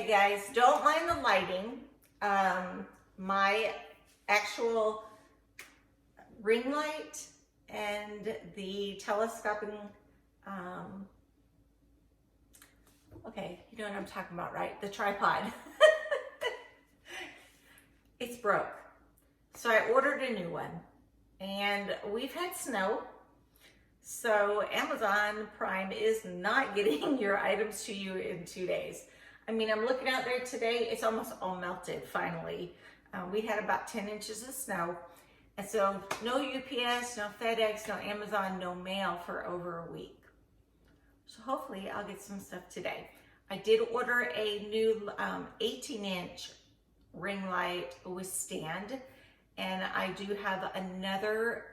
Okay guys, don't mind the lighting. My actual ring light and the telescoping, okay, you know what I'm talking about, right? The tripod. It's broke. So I ordered a new one, and we've had snow. So Amazon Prime is not getting your items to you in 2 days. I mean, I'm looking out there today, it's almost all melted finally. We had about 10 inches of snow. And so no UPS, no FedEx, no Amazon, no mail for over a week. So hopefully I'll get some stuff today. I did order a new 18-inch ring light with stand. And I do have another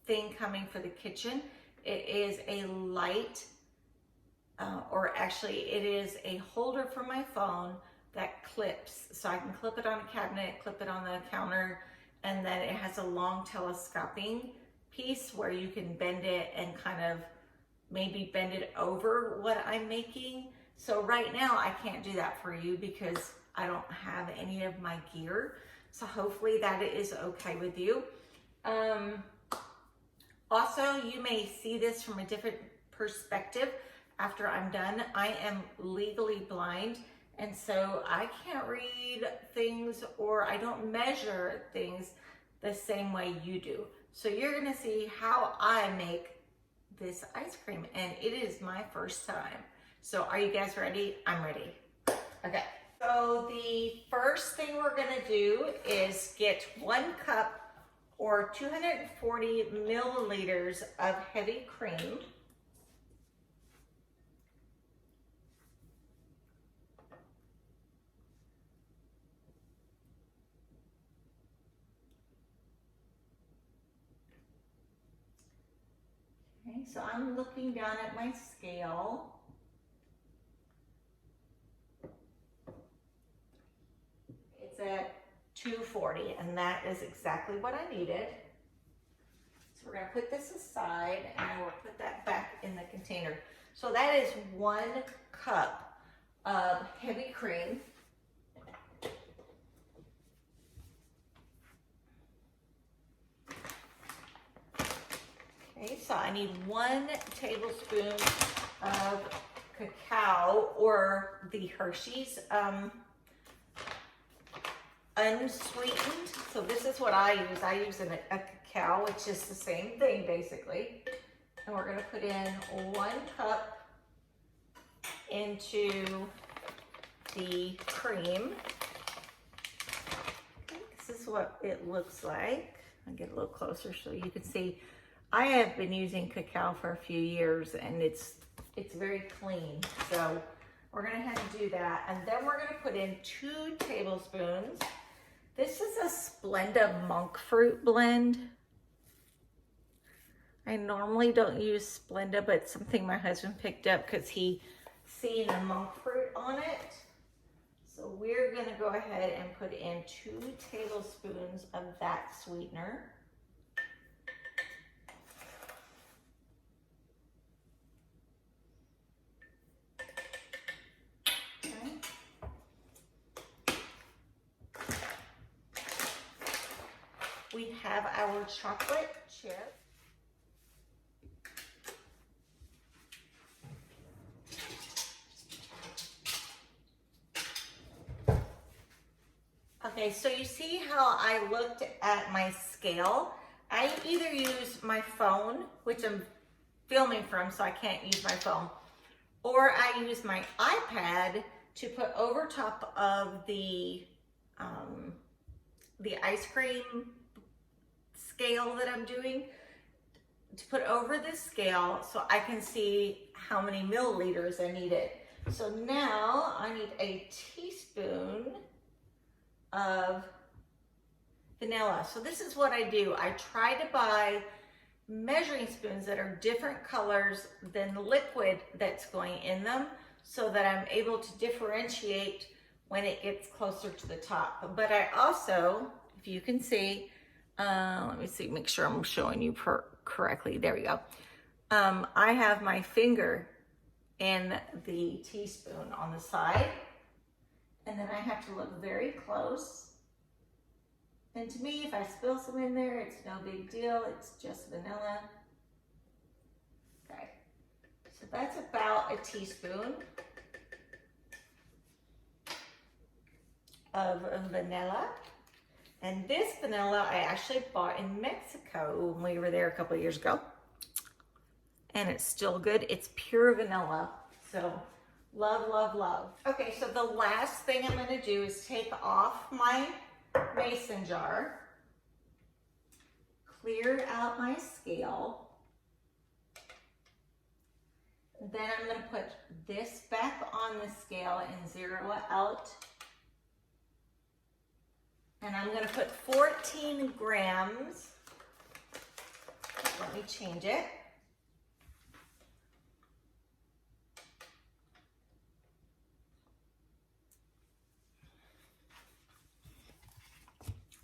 thing coming for the kitchen. It is a light, or actually it is a holder for my phone that clips. So I can clip it on a cabinet, clip it on the counter, and then it has a long telescoping piece where you can bend it and kind of maybe bend it over what I'm making. So right now I can't do that for you because I don't have any of my gear. So hopefully that is okay with you. Also, you may see this from a different perspective after I'm done. I am legally blind, and so I can't read things, or I don't measure things the same way you do. So you're gonna see how I make this ice cream, and it is my first time. So are you guys ready? I'm ready. Okay. So the first thing we're gonna do is get 1 cup or 240 milliliters of heavy cream. Okay, so I'm looking down at my scale. It's at 240, and that is exactly what I needed. So we're gonna put this aside, and we'll put that back in the container. So that is 1 cup of heavy cream. Okay, so I need 1 tablespoon of cacao, or the Hershey's unsweetened. So this is what I use. I use a cacao, which is the same thing basically. And we're gonna put in 1 cup into the cream. Okay, this is what it looks like. I'll get a little closer so you can see. I have been using cacao for a few years, and it's very clean. So we're gonna have to do that. And then we're gonna put in 2 tablespoons. This is a Splenda monk fruit blend. I normally don't use Splenda, but it's something my husband picked up because he seen the monk fruit on it. So we're gonna go ahead and put in 2 tablespoons of that sweetener. We have our chocolate chip. Okay, so you see how I looked at my scale? I either use my phone, which I'm filming from, so I can't use my phone, or I use my iPad to put over top of the ice cream scale that I'm doing, to put over the scale so I can see how many milliliters I needed. So now I need a teaspoon of vanilla. So this is what I do. I try to buy measuring spoons that are different colors than the liquid that's going in them, so that I'm able to differentiate when it gets closer to the top. But I also, if you can see, let me see, make sure I'm showing you correctly. There we go. I have my finger in the teaspoon on the side, And then I have to look very close. And to me, if I spill some in there, it's no big deal. It's just vanilla. Okay, so that's about a teaspoon of vanilla. And this vanilla I actually bought in Mexico when we were there a couple of years ago. And it's still good. It's pure vanilla. So love, love, love. Okay, so the last thing I'm gonna do is take off my mason jar, clear out my scale. Then I'm gonna put this back on the scale and zero it out. And I'm gonna put 14 grams. Let me change it.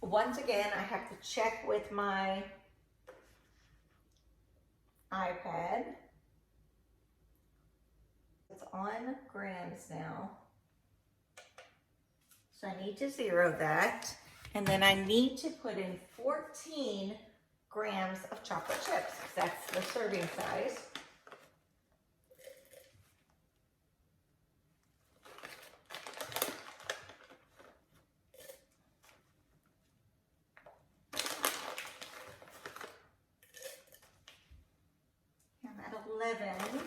Once again, I have to check with my iPad. It's on grams now. So I need to zero that. And then I need to put in 14 grams of chocolate chips. That's the serving size. I'm at 11,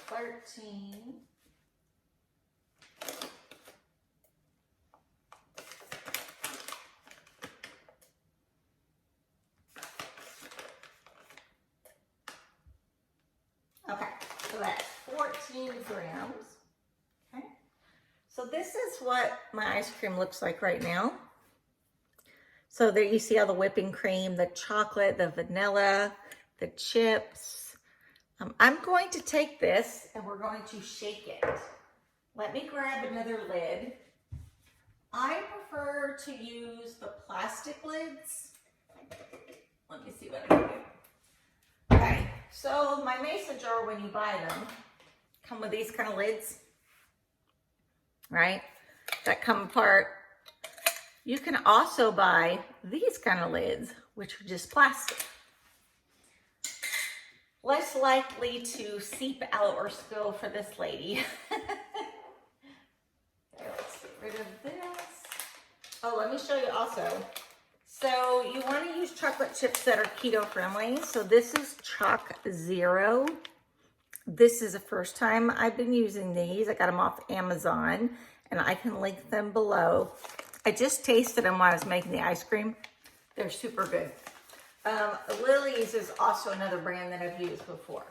13, 14 grams. Okay. So this is what my ice cream looks like right now. So there you see all the whipping cream, the chocolate, the vanilla, the chips. I'm going to take this and we're going to shake it. Let me grab another lid. I prefer to use the plastic lids. Let me see what I can do. Okay, so my mason jar, when you buy them, come with these kind of lids, right? That come apart. You can also buy these kind of lids, which are just plastic. Less likely to seep out or spill for this lady. Okay, let's get rid of this. Oh, let me show you also. So you want to use chocolate chips that are keto friendly. So this is Choc Zero. This is the first time I've been using these. I got them off Amazon and I can link them below. I just tasted them while I was making the ice cream. They're super good. Lily's is also another brand that I've used before.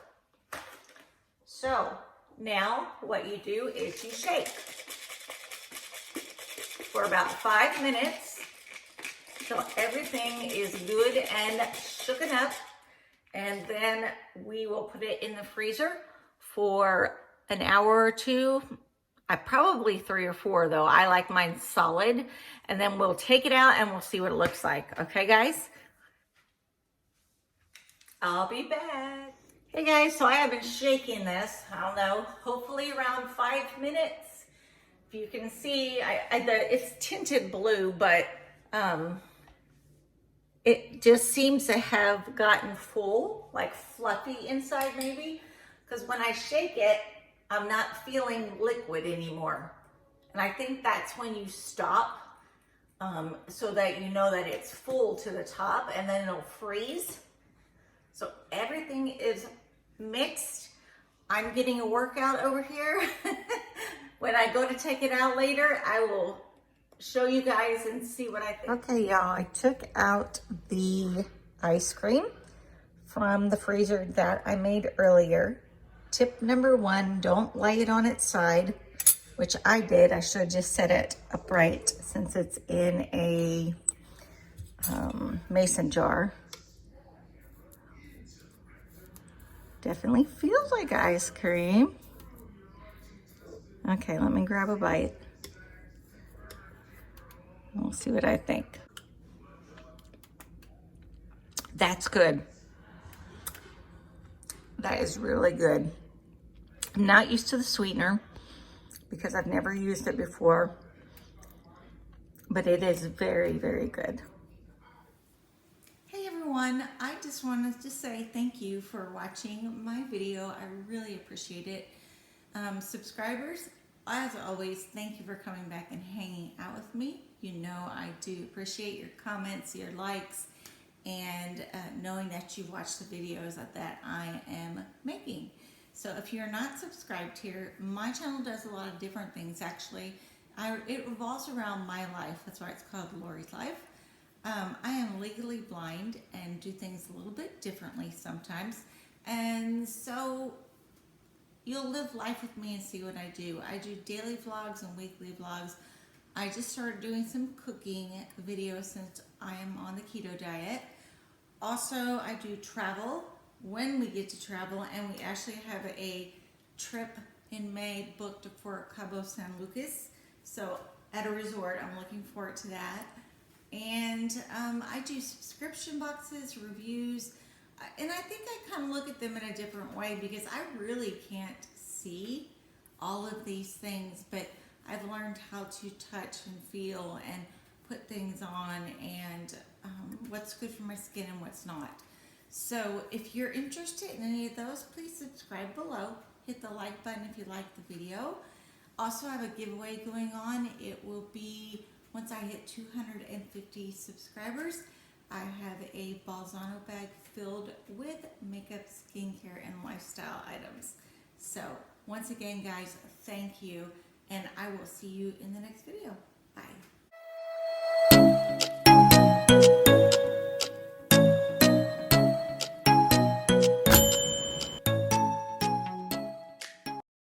So now what you do is you shake for about 5 minutes till everything is good and shooken up. And then we will put it in the freezer for an hour or two. Probably 3 or 4 though. I like mine solid. And then we'll take it out and we'll see what it looks like. Okay, guys? I'll be back. Hey guys, so I have been shaking this, I don't know, hopefully around 5 minutes. If you can see, it's tinted blue, but it just seems to have gotten full, like fluffy inside maybe. Because when I shake it, I'm not feeling liquid anymore. And I think that's when you stop, so that you know that it's full to the top, and then it'll freeze. So everything is mixed. I'm getting a workout over here. When I go to take it out later, I will show you guys and see what I think. Okay, y'all, I took out the ice cream from the freezer that I made earlier. Tip number 1, don't lay it on its side, which I did. I should have just set it upright since it's in a mason jar. Definitely feels like ice cream. Okay, let me grab a bite. We'll see what I think. That's good. That is really good. I'm not used to the sweetener because I've never used it before, but it is very, very good. Hey everyone, I just wanted to say thank you for watching my video. I really appreciate it. Subscribers, as always, thank you for coming back and hanging out with me. You know I do appreciate your comments, your likes, and knowing that you watch the videos that I am making. So if you're not subscribed here, my channel does a lot of different things actually. It revolves around my life. That's why it's called Lorrie's Life. I am legally blind and do things a little bit differently sometimes. And so you'll live life with me and see what I do. I do daily vlogs and weekly vlogs. I just started doing some cooking videos since I am on the keto diet. Also, I do travel when we get to travel, and we actually have a trip in May booked for Cabo San Lucas. So at a resort, I'm looking forward to that. And I do subscription boxes, reviews, and I think I kind of look at them in a different way because I really can't see all of these things, but I've learned how to touch and feel and put things on, and what's good for my skin and what's not. So if you're interested in any of those, please subscribe below. Hit the like button if you like the video. Also, I have a giveaway going on. It will be once I hit 250 subscribers. I have a BOLZANO bag filled with makeup, skincare, and lifestyle items. So once again, guys, thank you, and I will see you in the next video.